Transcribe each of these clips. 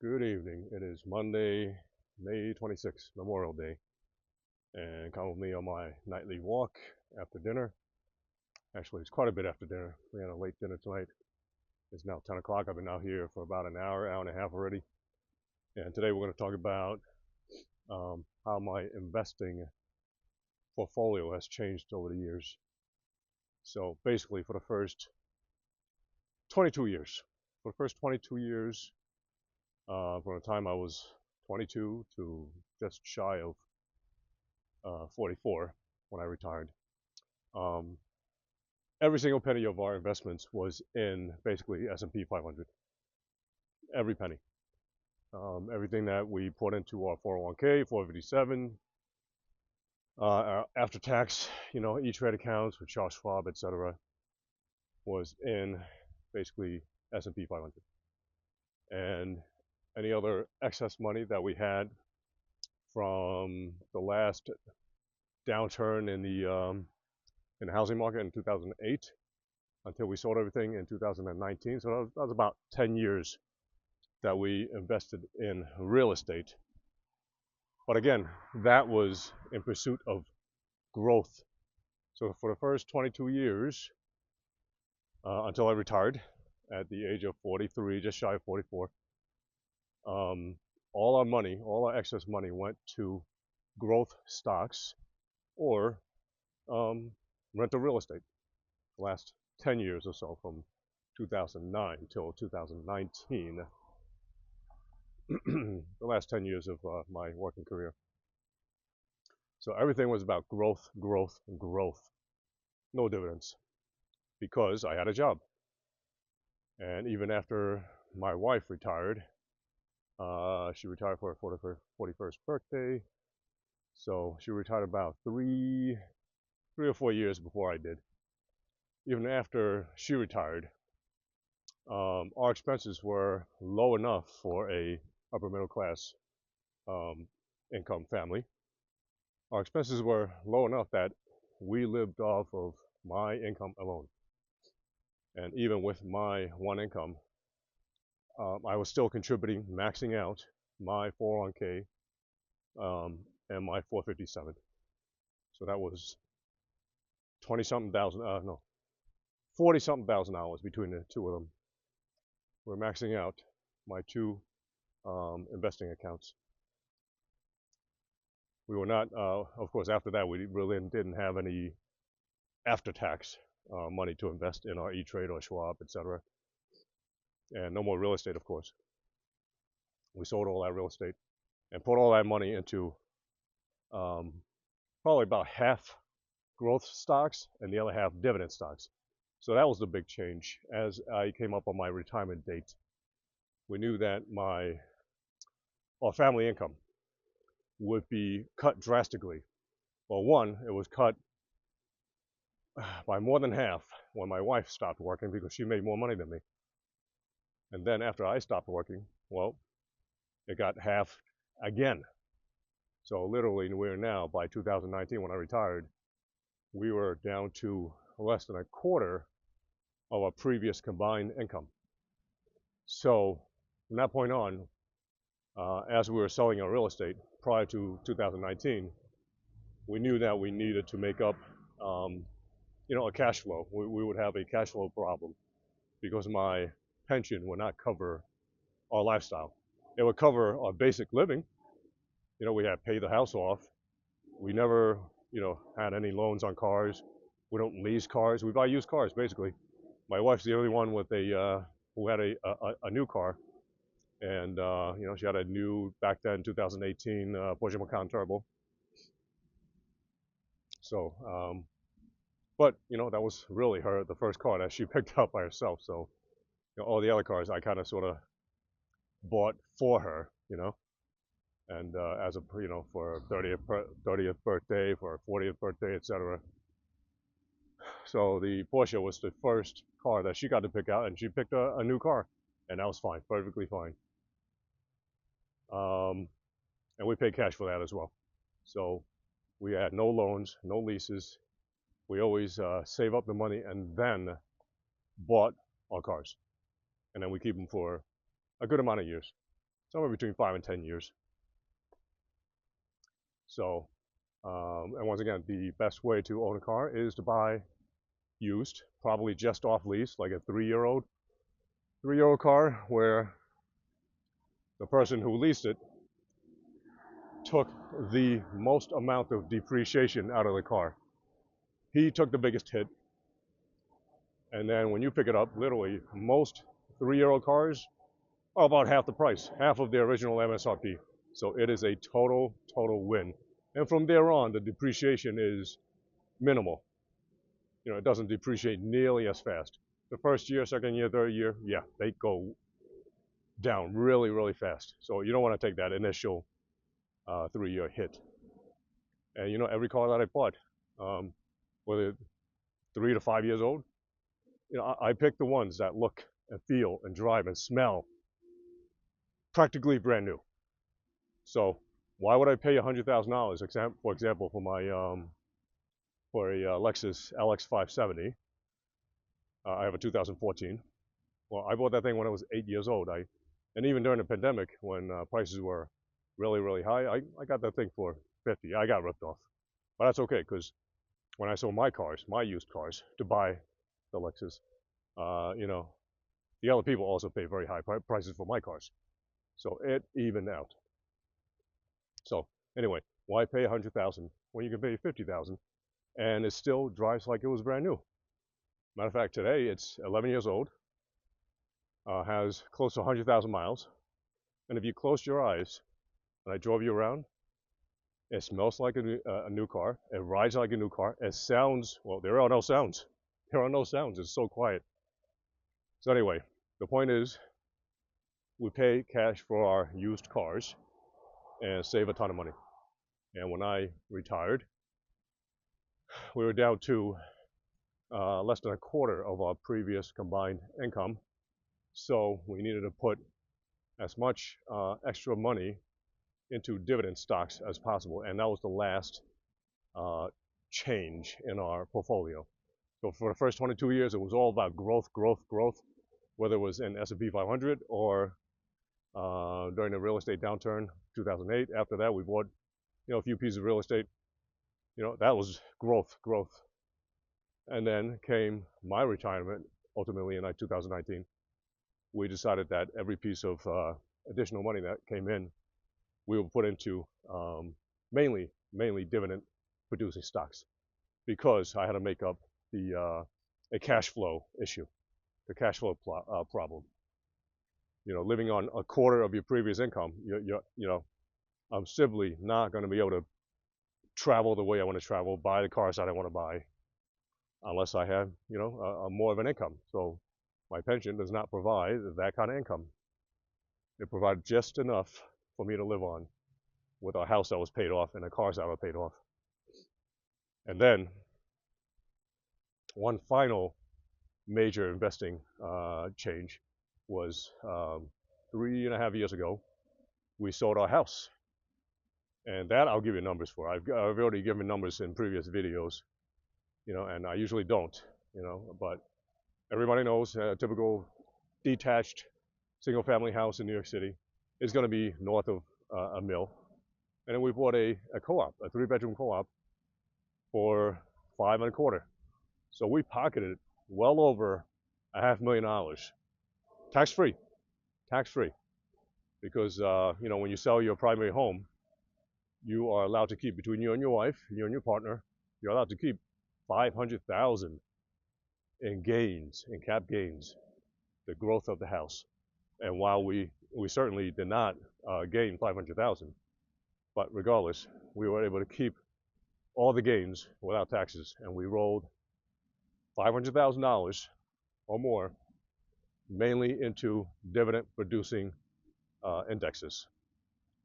Good evening. It is Monday, May 26th, Memorial Day, and come with me on my nightly walk after dinner. Actually, it's quite a bit after dinner. We had a late dinner tonight. It's now 10 o'clock. I've been out here for about an hour, hour and a half already. And today we're going to talk about how my investing portfolio has changed over the years. So basically, for the first 22 years, from the time I was 22 to just shy of 44 when I retired. Um, every single penny of our investments was in basically S&P 500. Every penny. Everything that we put into our 401k, 457, our after tax, E-Trade accounts with Charles Schwab, etc., was in basically S&P 500. And any other excess money that we had from the last downturn in the housing market in 2008 until we sold everything in 2019. So that was about 10 years that we invested in real estate. But again, that was in pursuit of growth. So for the first 22 years, until I retired at the age of 43, just shy of 44, all our excess money went to growth stocks or rental real estate. The last 10 years or so, from 2009 till 2019, the last 10 years of my working career. So everything was about growth, growth, and growth. No dividends, because I had a job. And even after my wife retired, she retired for her 41st birthday. So she retired about three or 4 years before I did. Even after she retired, our expenses were low enough for a upper middle class income family. Our expenses were low enough that we lived off of my income alone. And even with my one income, I was still contributing, maxing out my 401k and my 457. So that was 20-something thousand, no, 40-something $1,000 between the two of them. We're maxing out my two investing accounts. We were not, of course, after that, we really didn't have any after-tax money to invest in our E-Trade or Schwab, etc. And no more real estate, of course. We sold all that real estate and put all that money into probably about half growth stocks and the other half dividend stocks. So that was the big change. As I came up on my retirement date, we knew that our family income would be cut drastically. Well, one, it was cut by more than half when my wife stopped working because she made more money than me. And then after I stopped working, well, it got half again. So literally, we're now, by 2019, when I retired, we were down to less than a quarter of our previous combined income. So from that point on, as we were selling our real estate prior to 2019, we knew that we needed to make up, a cash flow. We would have a cash flow problem because my pension would not cover our lifestyle. It would cover our basic living. We had to pay the house off. We never, had any loans on cars. We don't lease cars. We buy used cars, basically. My wife's the only one with who had a new car. And, she had a new, back then, 2018 Porsche Macan Turbo. So, but, that was really the first car that she picked up by herself. So, all the other cars I kind of sort of bought for her, and as a, for 30th birthday, for her 40th birthday, etc. So the Porsche was the first car that she got to pick out, and she picked a new car, and that was fine, perfectly fine. And we paid cash for that as well. So we had no loans, no leases. We always save up the money and then bought our cars, and then we keep them for a good amount of years. somewhere between 5 and 10 years. So, and once again, the best way to own a car is to buy used, probably just off lease, like a three-year-old car, where the person who leased it took the most amount of depreciation out of the car. He took the biggest hit. And then when you pick it up, literally most three-year-old cars are about half the price, half of the original MSRP. So it is a total win. And from there on, the depreciation is minimal. You know, it doesn't depreciate nearly as fast. The first year, second year, third year, yeah, they go down really fast. So you don't want to take that initial 3-year hit. And you know, every car that I bought, whether 3 to 5 years old, you know, I picked the ones that look and feel and drive and smell practically brand new. So why would I pay $100,000, for example, for my for a Lexus LX 570? I have a 2014. Well, I bought that thing when I was 8 years old. And even during the pandemic, when prices were really high, I got that thing for 50. I got ripped off, but that's okay, because when I sold my cars, my used cars, to buy the Lexus, you know, the other people also pay very high prices for my cars, so it evened out. So anyway, why pay $100,000 when you can pay $50,000 and it still drives like it was brand new? Matter of fact, today it's 11 years old, has close to 100,000 miles, and if you close your eyes and I drove you around, it smells like a new car, it rides like a new car, it sounds, well, there are no sounds. There are no sounds, it's so quiet. So anyway, the point is, we pay cash for our used cars and save a ton of money. And when I retired, we were down to less than a quarter of our previous combined income. So we needed to put as much extra money into dividend stocks as possible. And that was the last change in our portfolio. So for the first 22 years, it was all about growth, whether it was in S&P 500 or during the real estate downturn, 2008. After that, we bought, you know, a few pieces of real estate. You know, that was growth. And then came my retirement, ultimately in 2019. We decided that every piece of additional money that came in, we would put into mainly dividend producing stocks, because I had to make up a cash flow issue, the cash flow problem. You know, living on a quarter of your previous income, you know, I'm simply not going to be able to travel the way I want to travel, buy the cars that I want to buy, unless I have, you know, more of an income. So my pension does not provide that kind of income. It provides just enough for me to live on, with a house that was paid off and the cars that were paid off. And then one final major investing change was 3.5 years ago, we sold our house. And that I'll give you numbers for. I've already given numbers in previous videos, you know, and I usually don't, you know, but everybody knows a typical detached single family house in New York City is going to be north of $1 million. And then we bought a co-op, a 3-bedroom co-op, for $5.25. So we pocketed well over $500,000, tax-free, because you know, when you sell your primary home, you are allowed to keep, between you and your wife, you and your partner, you're allowed to keep $500,000 in gains, in cap gains, the growth of the house. And while we certainly did not gain $500,000, but regardless, we were able to keep all the gains without taxes, and we rolled $500,000 or more mainly into dividend producing indexes.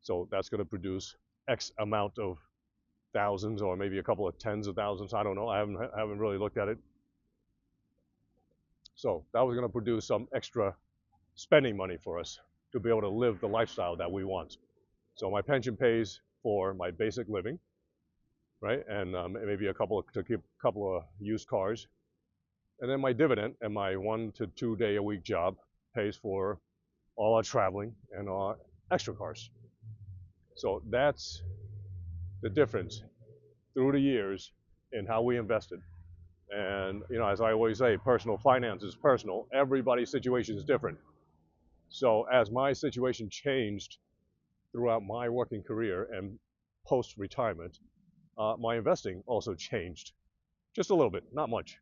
So that's going to produce X amount of thousands, or maybe a couple of tens of thousands. I don't know. I haven't really looked at it. So that was going to produce some extra spending money for us to be able to live the lifestyle that we want. So my pension pays for my basic living, right? And maybe to keep a couple of used cars. And then my dividend and my 1 to 2 day a week job pays for all our traveling and our extra cars. So that's the difference through the years in how we invested. And as I always say, personal finance is personal. Everybody's situation is different. So as my situation changed throughout my working career and post-retirement, my investing also changed just a little bit, not much.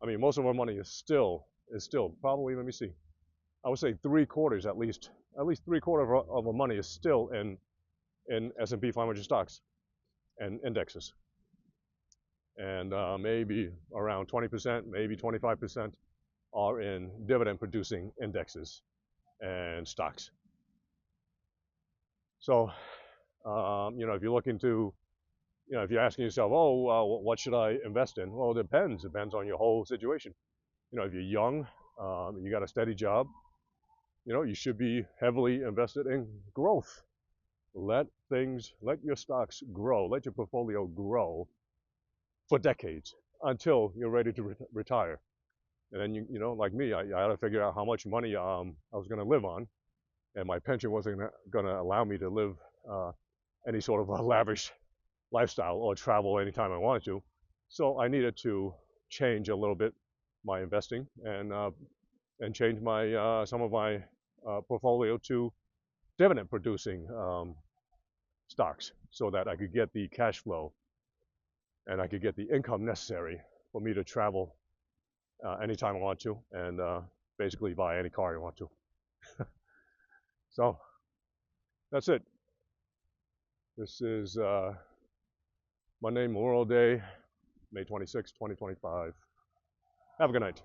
I mean, most of our money is still probably, let me see, I would say three-quarters at least three-quarters of our money is still in S&P 500 stocks and indexes, and maybe around 20%, maybe 25% are in dividend-producing indexes and stocks. So, if you're looking to, if you're asking yourself, oh, what should I invest in? Well, it depends. It depends on your whole situation. If you're young, you got a steady job, you should be heavily invested in growth. Let your stocks grow, let your portfolio grow for decades until you're ready to retire. And then, like me, I had to figure out how much money I was going to live on, and my pension wasn't going to allow me to live any sort of a lavish lifestyle or travel anytime I wanted to. So I needed to change a little bit my investing and change my some of my portfolio to dividend producing stocks so that I could get the cash flow and I could get the income necessary for me to travel anytime I want to and basically buy any car I want to. So that's it. This is Monday, Memorial Day, May 26, 2025. Have a good night.